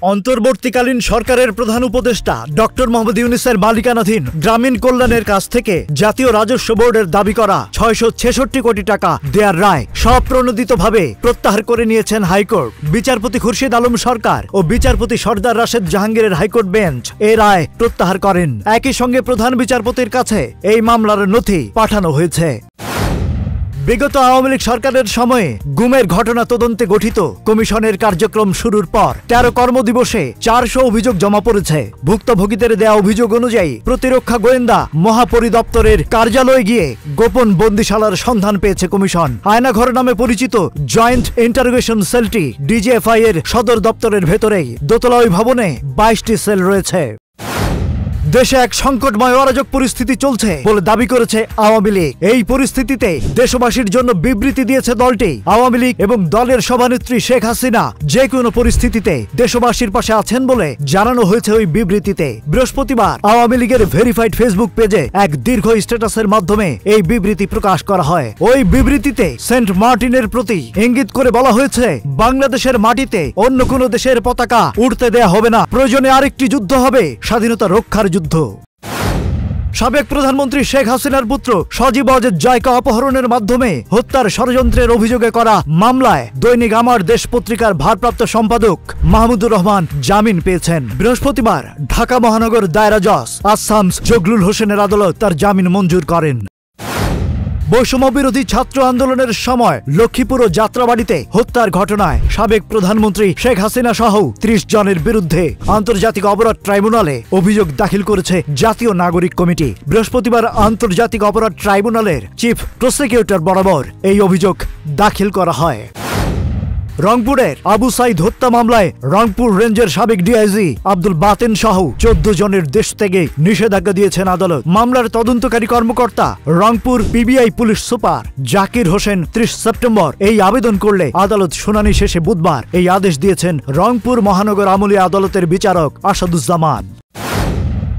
অন্তর্বর্তীকালীন সরকারের প্রধান উপদেষ্টা ডক্টর মোহাম্মদ ইউনূসের মালিকানাধীন গ্রামীণ কল্যাণের কাছ থেকে জাতীয় রাজস্ব বোর্ডের দাবি করা ৬৬৬ কোটি টাকা দেয়ার রায় স্বপ্রণোদিতভাবে প্রত্যাহার করে নিয়েছেন হাইকোর্ট। বিচারপতি খুরশিদ আলম সরকার ও বিচারপতি সরদার রাশেদ জাহাঙ্গীরের হাইকোর্ট বেঞ্চ এই রায় প্রত্যাহার করেন। একই সঙ্গে প্রধান বিচারপতির কাছে এই মামলার নথি পাঠানো হয়েছে। বিগত আওয়ামী লীগ সরকারের সময়ে গুমের ঘটনা তদন্তে গঠিত কমিশনের কার্যক্রম শুরুর পর ১৩ কর্মদিবসে ৪০০ অভিযোগ জমা পড়েছে। ভুক্তভোগীদের দেয়া অভিযোগ অনুযায়ী প্রতিরক্ষা গোয়েন্দা মহাপরিদপ্তরের কার্যালয়ে গিয়ে গোপন বন্দিশালার সন্ধান পেয়েছে কমিশন। আয়নাঘর নামে পরিচিত জয়েন্ট ইন্টারোগেশন সেলটি ডিজিএফআই এর সদর দপ্তরের ভেতরেই দোতলা ওই ভবনে ২২টি সেল রয়েছে। দেশে এক সংকটময় অরাজক পরিস্থিতি চলছে বলে দাবি করেছে আওয়ামী লীগ। এই পরিস্থিতিতে দেশবাসীর জন্য বিবৃতি দিয়েছে দলটি। আওয়ামী লীগ এবং দলের সভানেত্রী শেখ হাসিনা যে কোনো পরিস্থিতিতে দেশবাসীর পাশে আছেন বলে জানানো হয়েছে ওই বিবৃতিতে। বৃহস্পতিবার আওয়ামী লীগের ভেরিফাইড ফেসবুক পেজে এক দীর্ঘ স্ট্যাটাসের মাধ্যমে এই বিবৃতি প্রকাশ করা হয়। ওই বিবৃতিতে সেন্ট মার্টিনের প্রতি ইঙ্গিত করে বলা হয়েছে, বাংলাদেশের মাটিতে অন্য কোনো দেশের পতাকা উঠতে দেয়া হবে না। প্রয়োজনে আরেকটি যুদ্ধ হবে, স্বাধীনতা রক্ষার যুদ্ধ। সাবেক প্রধানমন্ত্রী শেখ হাসিনার পুত্র সজীব ওয়াজেদ জয়কে অপহরণের মাধ্যমে হত্যার ষড়যন্ত্রের অভিযোগে করা মামলায় দৈনিক আমার দেশ পত্রিকার ভারপ্রাপ্ত সম্পাদক মাহমুদুর রহমান জামিন পেয়েছেন। বৃহস্পতিবার ঢাকা মহানগর দায়রা জজ আসামস জগলুল হোসেনের আদালত তার জামিন মঞ্জুর করেন। বৈষম্য বিরোধী ছাত্র আন্দোলনের সময় লক্ষ্মীপুর ও যাত্রাবাড়িতে হত্যার ঘটনায় সাবেক প্রধানমন্ত্রী শেখ হাসিনা সহ ৩০ জনের বিরুদ্ধে আন্তর্জাতিক অপরাধ ট্রাইব্যুনালে অভিযোগ দাখিল করেছে জাতীয় নাগরিক কমিটি। বৃহস্পতিবার আন্তর্জাতিক অপরাধ ট্রাইব্যুনালের চিফ প্রসিকিউটর বরাবর এই অভিযোগ দাখিল করা হয়। রংপুরের আবু সাইদ হত্যা মামলায় রংপুর রেঞ্জের সাবেক ডিআইজি আব্দুল বাতেন সহ ১৪ জনের দেশ থেকে নিষেধাজ্ঞা দিয়েছেন আদালত। মামলার তদন্তকারী কর্মকর্তা Rangpur PBI police super Zakir Hossain ৩০ September এই আবেদন করলে আদালত শুনানি শেষে বুধবার এই আদেশ দিয়েছেন রংপুর মহানগর আমলি আদালতের বিচারক আসাদুজ্জামান।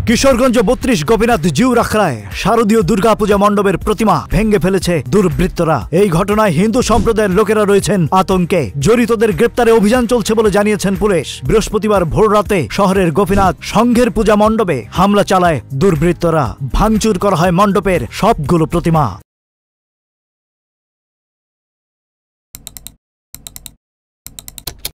কিশোরগঞ্জ ৩২ গোপীনাথ জিউর আখড়ায় শারদীয় দুর্গাপূজা মণ্ডপের প্রতিমা ভেঙে ফেলেছে দুর্বৃত্তরা। এই ঘটনায় হিন্দু সম্প্রদায়ের লোকেরা রয়েছেন আতঙ্কে। জড়িতদের গ্রেপ্তারে অভিযান চলছে বলে জানিয়েছেন পুলিশ। বৃহস্পতিবার ভোর রাতে শহরের গোপীনাথ সংঘের পূজা মণ্ডপে হামলা চালায় দুর্বৃত্তরা। ভাঙচুর করা হয় মণ্ডপের সবগুলো প্রতিমা।